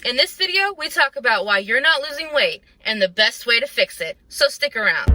In this video, we talk about why you're not losing weight and the best way to fix it. So stick around.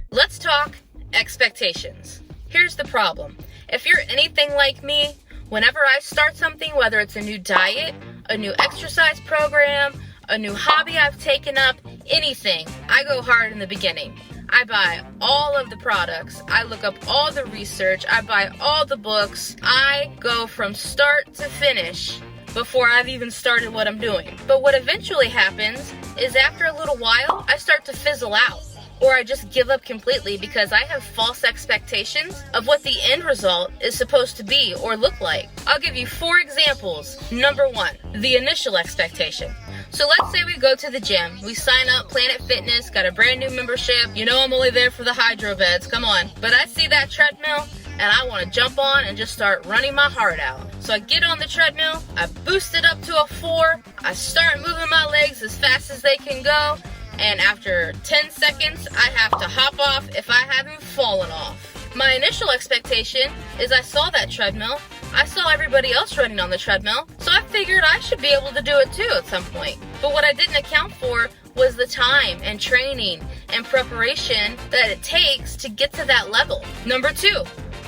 Let's talk expectations. Here's the problem. If you're anything like me, whenever I start something, whether it's a new diet, a new exercise program, a new hobby I've taken up, anything, I go hard in the beginning. I buy all of the products, I look up all the research, I buy all the books, I go from start to finish before I've even started what I'm doing. But what eventually happens is after a little while, I start to fizzle out. Or I just give up completely because I have false expectations of what the end result is supposed to be or look like. I'll give you 4 examples. Number 1, the initial expectation. So let's say we go to the gym, we sign up, Planet Fitness, got a brand new membership. You know I'm only there for the hydro beds, come on. But I see that treadmill and I want to jump on and just start running my heart out. So I get on the treadmill, I boost it up to a 4, I start moving my legs as fast as they can go. And after 10 seconds, I have to hop off if I haven't fallen off. My initial expectation is I saw that treadmill, I saw everybody else running on the treadmill, so I figured I should be able to do it too at some point. But what I didn't account for was the time and training and preparation that it takes to get to that level. Number 2,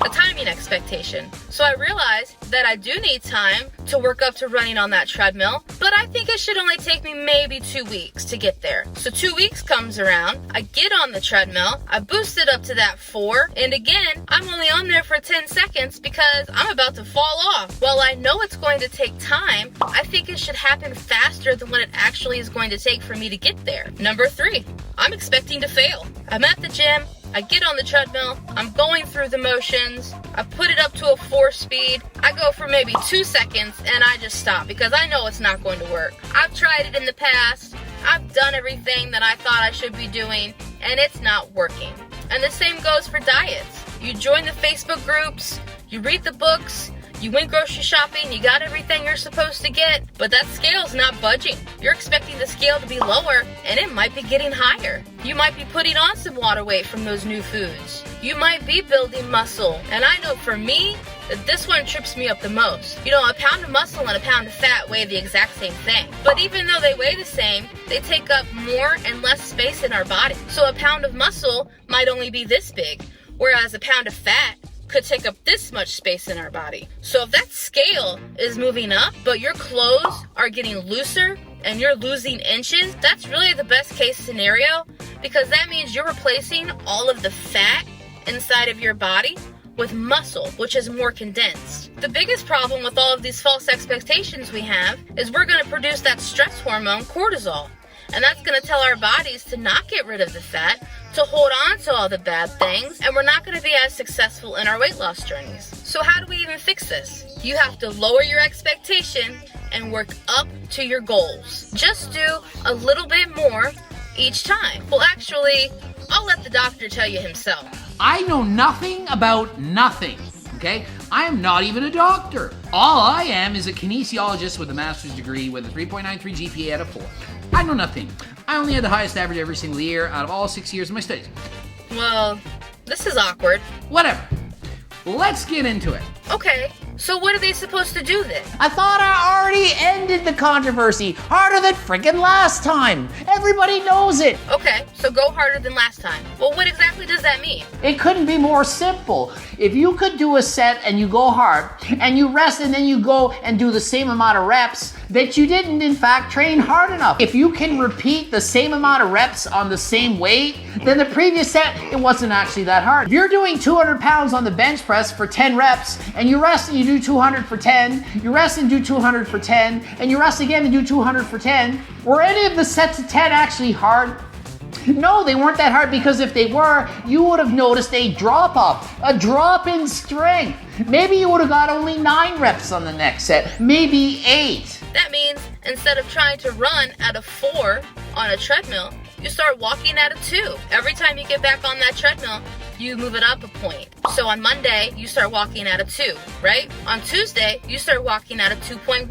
a timing expectation. So I realized that I do need time to work up to running on that treadmill, but I think it should only take me maybe 2 weeks to get there. So 2 weeks comes around, I get on the treadmill, I boost it up to that 4, and again, I'm only on there for 10 seconds because I'm about to fall off. While I know it's going to take time, I think it should happen faster than what it actually is going to take for me to get there. Number 3, I'm expecting to fail. I'm at the gym, I get on the treadmill, I'm going through the motions, I put it up to a 4 speed, I go for maybe 2 seconds and I just stop because I know it's not going to work. I've tried it in the past, I've done everything that I thought I should be doing and it's not working. And the same goes for diets. You join the Facebook groups, you read the books, you went grocery shopping, you got everything you're supposed to get, but that scale's not budging. You're expecting the scale to be lower, and it might be getting higher. You might be putting on some water weight from those new foods. You might be building muscle, and I know for me, that this one trips me up the most. You know, a pound of muscle and a pound of fat weigh the exact same thing. But even though they weigh the same, they take up more and less space in our body. So a pound of muscle might only be this big, whereas a pound of fat could take up this much space in our body. So if that scale is moving up, but your clothes are getting looser and you're losing inches, that's really the best case scenario because that means you're replacing all of the fat inside of your body with muscle, which is more condensed. The biggest problem with all of these false expectations we have is we're going to produce that stress hormone, cortisol. And that's going to tell our bodies to not get rid of the fat, to hold on to all the bad things, and we're not going to be as successful in our weight loss journeys. So how do we even fix this? You have to lower your expectation and work up to your goals. Just do a little bit more each time. Well, actually, I'll let the doctor tell you himself. I know nothing about nothing, okay? I am not even a doctor. All I am is a kinesiologist with a master's degree with a 3.93 GPA out of 4. I know nothing. I only had the highest average every single year out of all 6 years of my studies. Well, this is awkward. Whatever. Let's get into it. Okay, so what are they supposed to do then? I thought I already ended the controversy. Harder than friggin' last time. Everybody knows it. Okay, so go harder than last time. Well, what exactly does that mean? It couldn't be more simple. If you could do a set and you go hard, and you rest and then you go and do the same amount of reps, that you didn't in fact train hard enough. If you can repeat the same amount of reps on the same weight, then the previous set, it wasn't actually that hard. If you're doing 200 pounds on the bench press for 10 reps, and you rest and you do 200 for 10, you rest and do 200 for 10, and you rest again and do 200 for 10, were any of the sets of 10 actually hard? No, they weren't that hard because if they were, you would have noticed a drop off, a drop in strength. Maybe you would have got only 9 reps on the next set, maybe 8. That means instead of trying to run at a 4 on a treadmill, you start walking at a 2. Every time you get back on that treadmill, you move it up a point. So on Monday, you start walking at a 2, right? On Tuesday, you start walking at a 2.1.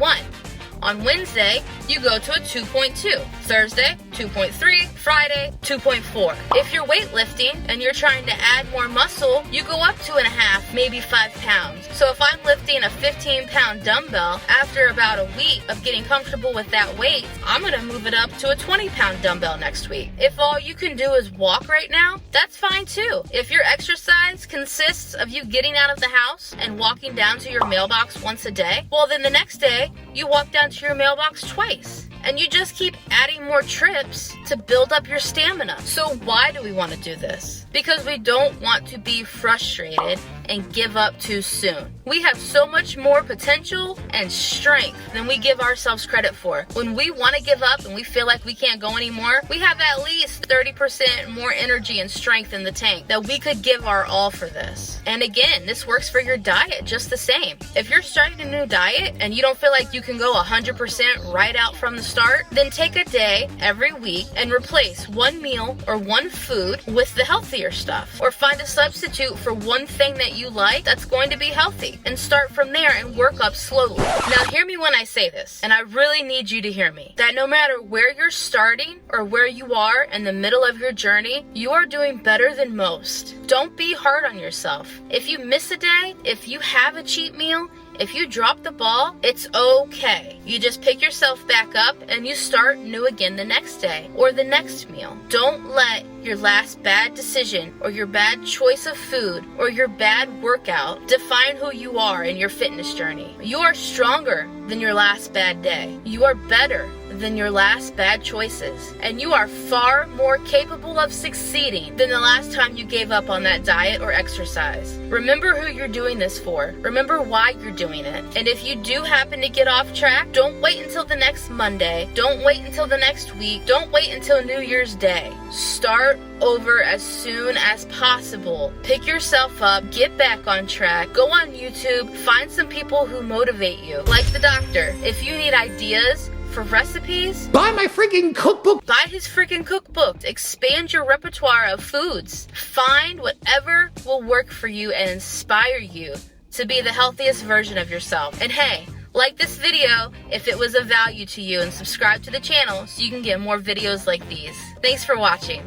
On Wednesday, you go to a 2.2. Thursday, 2.3, Friday, 2.4. If you're weightlifting and you're trying to add more muscle, you go up 2.5, maybe 5 pounds. So if I'm lifting a 15-pound dumbbell, after about a week of getting comfortable with that weight, I'm gonna move it up to a 20-pound dumbbell next week. If all you can do is walk right now, that's fine too. If your exercise consists of you getting out of the house and walking down to your mailbox once a day, well then the next day, you walk down to your mailbox twice. And you just keep adding more trips to build up your stamina. So why do we want to do this? Because we don't want to be frustrated and give up too soon. We have so much more potential and strength than we give ourselves credit for. When we want to give up and we feel like we can't go anymore, we have at least 30% more energy and strength in the tank that we could give our all for this. And again, this works for your diet just the same. If you're starting a new diet and you don't feel like you can go 100% right out from the start, then take a day every week and replace one meal or one food with the healthier stuff. Or find a substitute for one thing that you like that's going to be healthy, and start from there and work up slowly. Now hear me when I say this, and I really need you to hear me, that no matter where you're starting or where you are in the middle of your journey, you are doing better than most. Don't be hard on yourself. If you miss a day, if you have a cheat meal, if you drop the ball, it's okay. You just pick yourself back up and you start new again the next day or the next meal. Don't let your last bad decision or your bad choice of food or your bad workout define who you are in your fitness journey. You are stronger than your last bad day. You are better than your last bad choices. And you are far more capable of succeeding than the last time you gave up on that diet or exercise. Remember who you're doing this for. Remember why you're doing it. And if you do happen to get off track, don't wait until the next Monday. Don't wait until the next week. Don't wait until New Year's Day. Start over as soon as possible. Pick yourself up, get back on track, go on YouTube, find some people who motivate you. Like the doctor, if you need ideas for recipes, Buy my freaking cookbook. buy his freaking cookbook. Expand your repertoire of foods. Find whatever will work for you and inspire you to be the healthiest version of yourself. And hey, like this video if it was of value to you, and subscribe to the channel so you can get more videos like these. Thanks for watching.